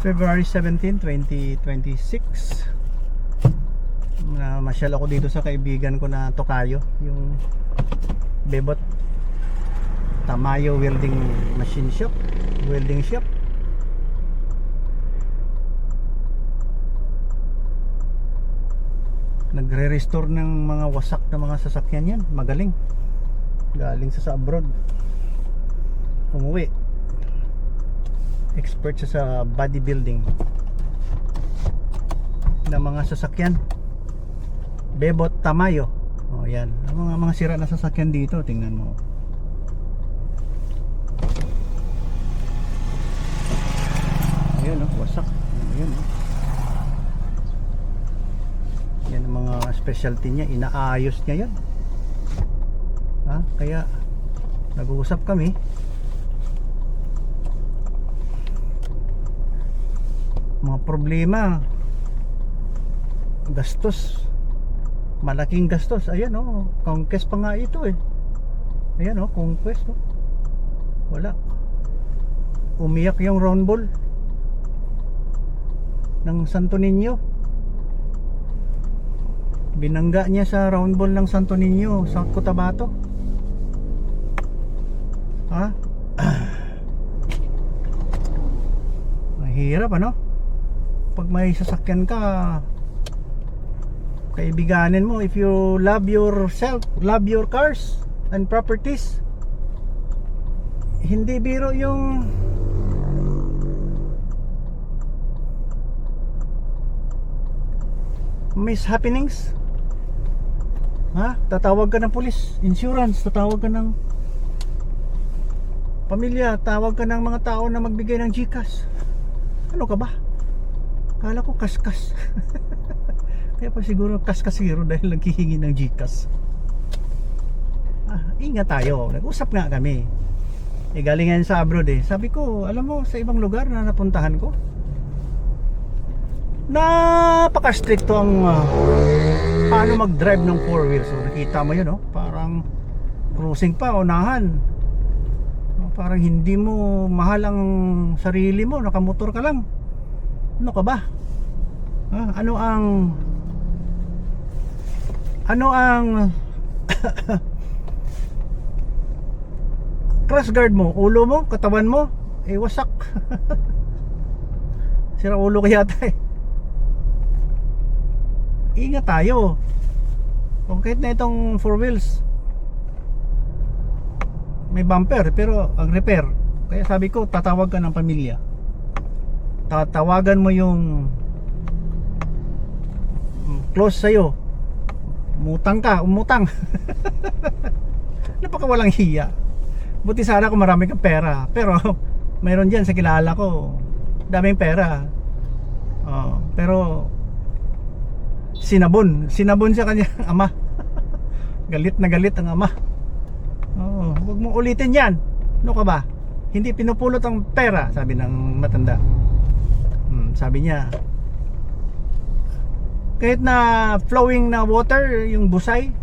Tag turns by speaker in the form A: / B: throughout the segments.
A: February 17, 2026. Masyal ako dito sa kaibigan ko na Tokayo, yung Bebot Tamayo Welding Machine Shop, Welding Shop. Nagre-restore ng mga wasak na mga sasakyan yan. Magaling. Galing sa abroad. Umuwi. Expert siya sa bodybuilding ng mga sasakyan. Bebot Tamayo. O yan. Ang mga sira na sasakyan dito, tingnan mo. Ayun o, wasak. Ayun o. Yan ang mga specialty niya. Inaayos niya yan. Ha? Kaya nag-uusap kami. Mga problema, gastos, malaking gastos. Ayan o, conquest pa nga ito eh. Ayan o, conquest o. Wala. Umiyak yung round ball ng Santo Niño. Binangga niya sa round ball ng Santo Niño, South Cotabato. Ha? Mahirap ano? Pag may sasakyan ka, kaibiganin mo. If you love yourself, love your cars and properties, hindi biro yung mishappenings. Ha? Tatawag ka ng police, insurance, tatawag ka ng pamilya, tawag ka ng mga tao na magbigay ng GCash. Ano ka ba? Kala ko kaskas. Kaya pa siguro kaskasiro dahil naghihingi ng GCash. Ingat tayo. Nag-usap nga kami. Galing yan sa abroad eh. Sabi ko, alam mo, sa ibang lugar na napuntahan ko, napaka-stricto ang paano mag-drive ng 4 wheels. So, nakita mo yun, parang cruising pa, unahan. Parang hindi mo mahal ang sarili mo, nakamotor ka lang. Ano ka ba? Ano ang crash guard mo? Ulo mo? Katawan mo? Wasak. Sira ulo ka yata eh. Ingat tayo. Kahit na itong 4 wheels, may bumper, pero ang repair. Kaya sabi ko, tatawag ka ng pamilya. Tatawagan mo yung close sa'yo. Umutang. Napakawalang hiya. Buti sana kung marami kang pera. Pero mayroon dyan sa kilala ko, daming pera. Pero sinabon sa kanya ama. Galit na galit ang ama. Huwag mong ulitin yan. Ano ka ba? Hindi pinupulot ang pera, sabi ng matanda. Sabi niya, kahit na flowing na water, yung busay,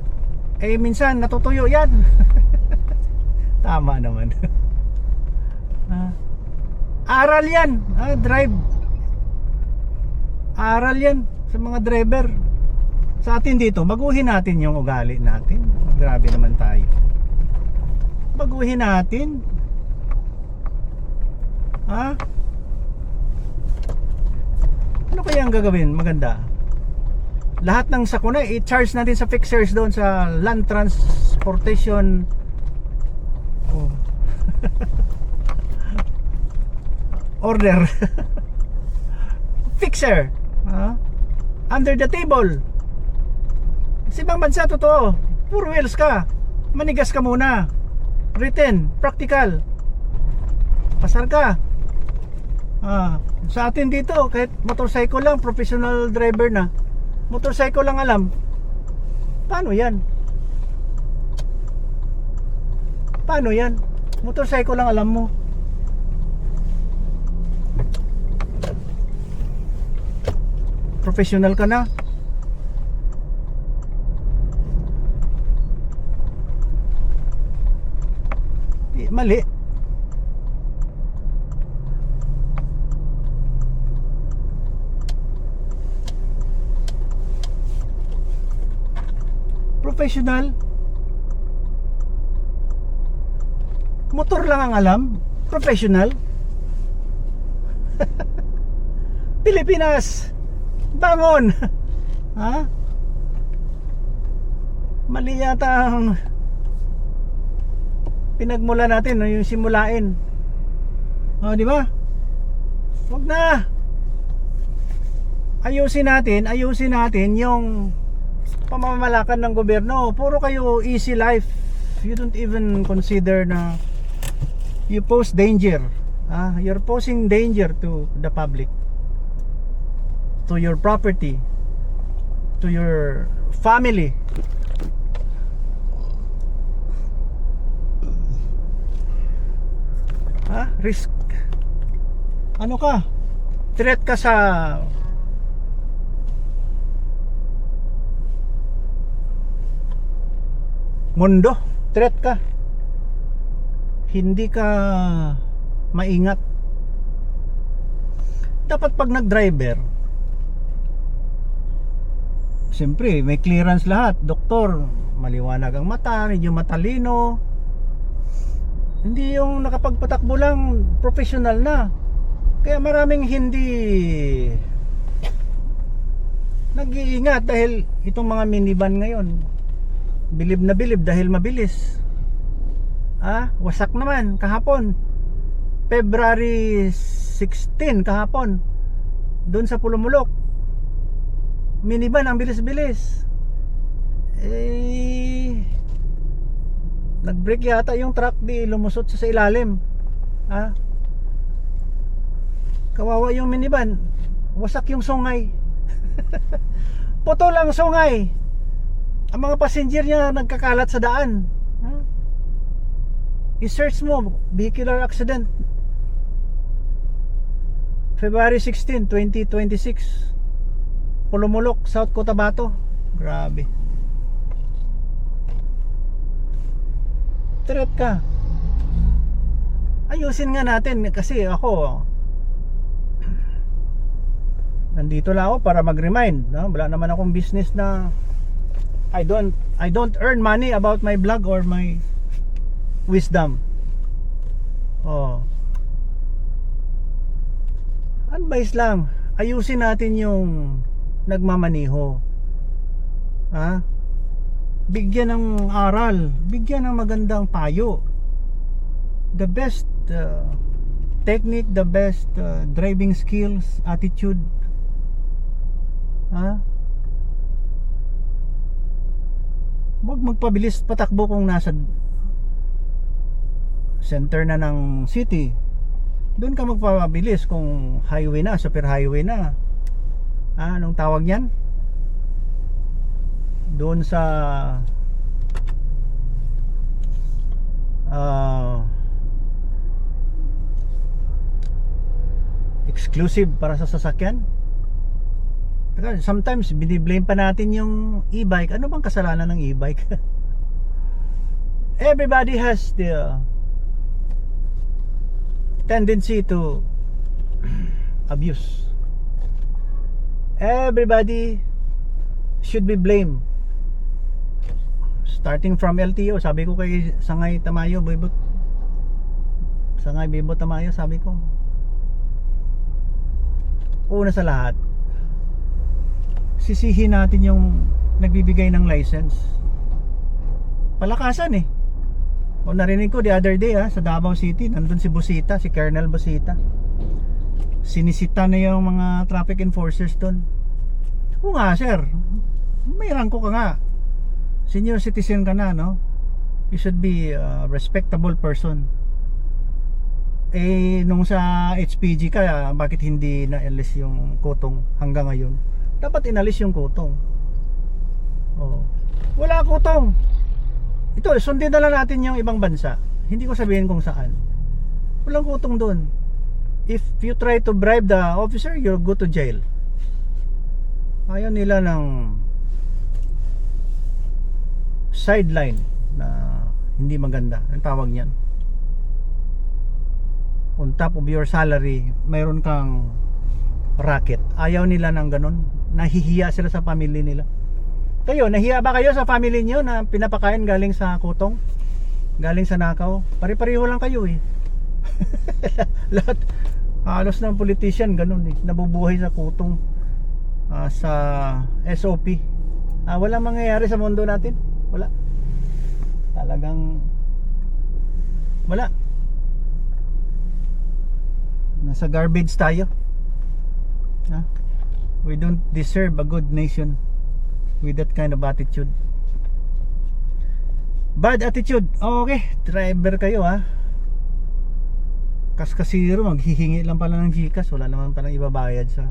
A: minsan natutuyo yan. Tama naman. Aral yan. Drive. Aral yan sa mga driver. Sa atin dito, baguhin natin yung ugali natin. Grabe naman tayo. Baguhin natin. Ano kaya ang gagawin? Maganda. Lahat ng sakuna i-charge natin sa fixers doon sa land transportation. Order. Fixer. Under the table. Sa ibang bansa totoo, 4 wheels ka, manigas ka muna. Written, practical. Pasar ka. Sa atin dito, kahit motorcycle lang, professional driver na, motorcycle lang alam. Paano yan? Motorcycle lang alam mo. Professional ka na. Mali. Professional. Motor lang ang alam. Professional. Pilipinas, bangon. Ha? Mali yata ang pinagmula natin, no? Yung simulain. O, di ba? Wag na. Ayusin natin yung pamamalakan ng gobyerno. Puro kayo easy life. You don't even consider na you pose danger. You're posing danger to the public, to your property, to your family. Risk. Ano ka? Threat ka sa mundo. Threat ka. Hindi ka maingat. Dapat pag nag-driver, siyempre may clearance lahat. Doktor, maliwanag ang mata, medyo matalino. Hindi yung nakapagpatakbo lang, professional na. Kaya maraming hindi nag-iingat dahil itong mga minivan ngayon, bilib na bilib dahil mabilis. Wasak naman kahapon, February 16 kahapon, doon sa Pulumulok, minivan ang bilis-bilis. Nag-brake yata yung truck, di lumusot sa ilalim. Kawawa yung minivan, wasak yung sungay. Putol ang sungay. Ang mga passenger niya nagkakalat sa daan. I-search mo, vehicular accident, February 16, 2026, Pulumulok, South Cotabato. Grabe. Threat ka. Ayusin nga natin, kasi ako nandito lang ako para mag-remind, no? Wala naman akong business na I don't earn money about my blog or my wisdom. Advice lang, ayusin natin yung nagmamaniho. Bigyan ng aral, bigyan ng magandang payo. The best technique, the best driving skills, attitude. Huwag magpabilis patakbo kung nasa center na ng city. Doon ka magpapabilis kung highway na, super highway na. Anong tawag niyan? Doon sa exclusive para sa sasakyan. Sometimes biniblame pa natin yung e-bike. Ano bang kasalanan ng e-bike? Everybody has the tendency to abuse. Everybody should be blamed. Starting from LTO, sabi ko kay Sangay Tamayo, Sangay Bebot Tamayo, sabi ko, una sa lahat, sisihin natin yung nagbibigay ng license. Palakasan O narinig ko the other day sa Davao City, nandun si Busita, si Colonel Busita. Sinisita na yung mga traffic enforcers doon. Oo nga sir, may rangko ka nga, senior citizen ka na, no? You should be a respectable person. Nung sa HPG ka, bakit hindi na-alis yung kutong hanggang ngayon? Dapat inalis yung kutong. Wala kutong. Ito, sundin na lang natin yung ibang bansa. Hindi ko sabihin kung saan. Walang kutong doon. If you try to bribe the officer, you'll go to jail. Ayaw nila ng sideline na hindi maganda. Ang tawag niyan. On top of your salary, mayroon kang racket. Ayaw nila ng ganun. Nahihiya sila sa pamilya nila. Kayo, nahiya ba kayo sa family niyo na pinapakain galing sa kutong? Galing sa nakaw? Pare-pareho lang kayo eh. Lahat, halos ng politician ganun eh. Nabubuhay sa kutong, sa SOP. Walang mangyayari sa mundo natin. Wala. Talagang wala. Nasa garbage tayo. We don't deserve a good nation with that kind of attitude. Bad attitude. Okay, driver kayo Kaskasiro, maghihingi lang pala ng GCash. Wala naman palang ibabayad sa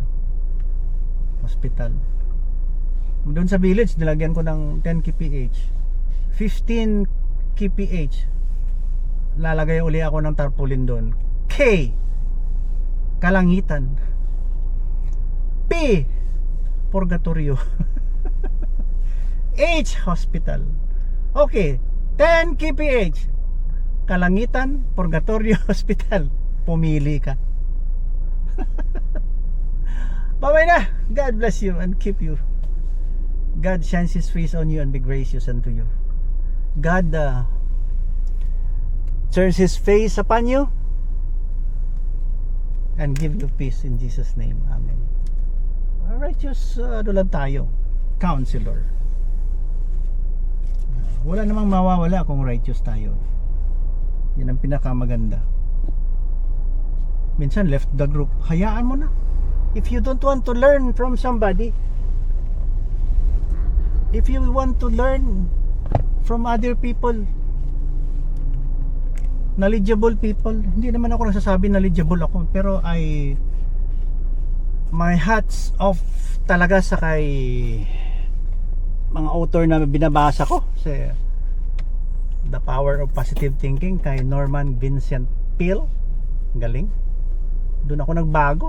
A: hospital. Doon sa village, nilagyan ko ng 10 kph, 15 kph. Lalagay uli ako ng tarpaulin doon. K, kalangitan. P, purgatorio. H, hospital. Okay, 10 kph, kalangitan, purgatorio, hospital. Pumili ka. Bye-bye na. God bless you and keep you. God shines His face on you and be gracious unto you. God turns His face upon you and give you peace in Jesus' name. Amen. Righteous, lang tayo. Counselor. Wala namang mawawala kung righteous tayo. Yan ang pinakamaganda. Minsan left the group, hayaan mo na. If you don't want to learn from somebody, if you want to learn from other people, knowledgeable people, hindi naman ako nagsasabi knowledgeable ako, pero my hats off talaga sa kay mga author na binabasa ko, si The Power of Positive Thinking kay Norman Vincent Peale. Galing. Doon ako nagbago.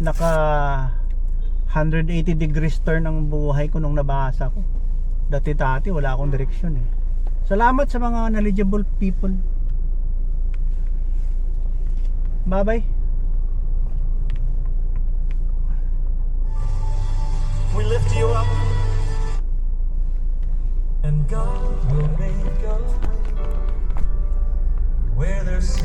A: Naka 180 degrees turn ang buhay ko nung nabasa ko. Dati wala akong direksyon eh. Salamat sa mga knowledgeable people. Bye bye.
B: We lift you up, and God will make a way where there's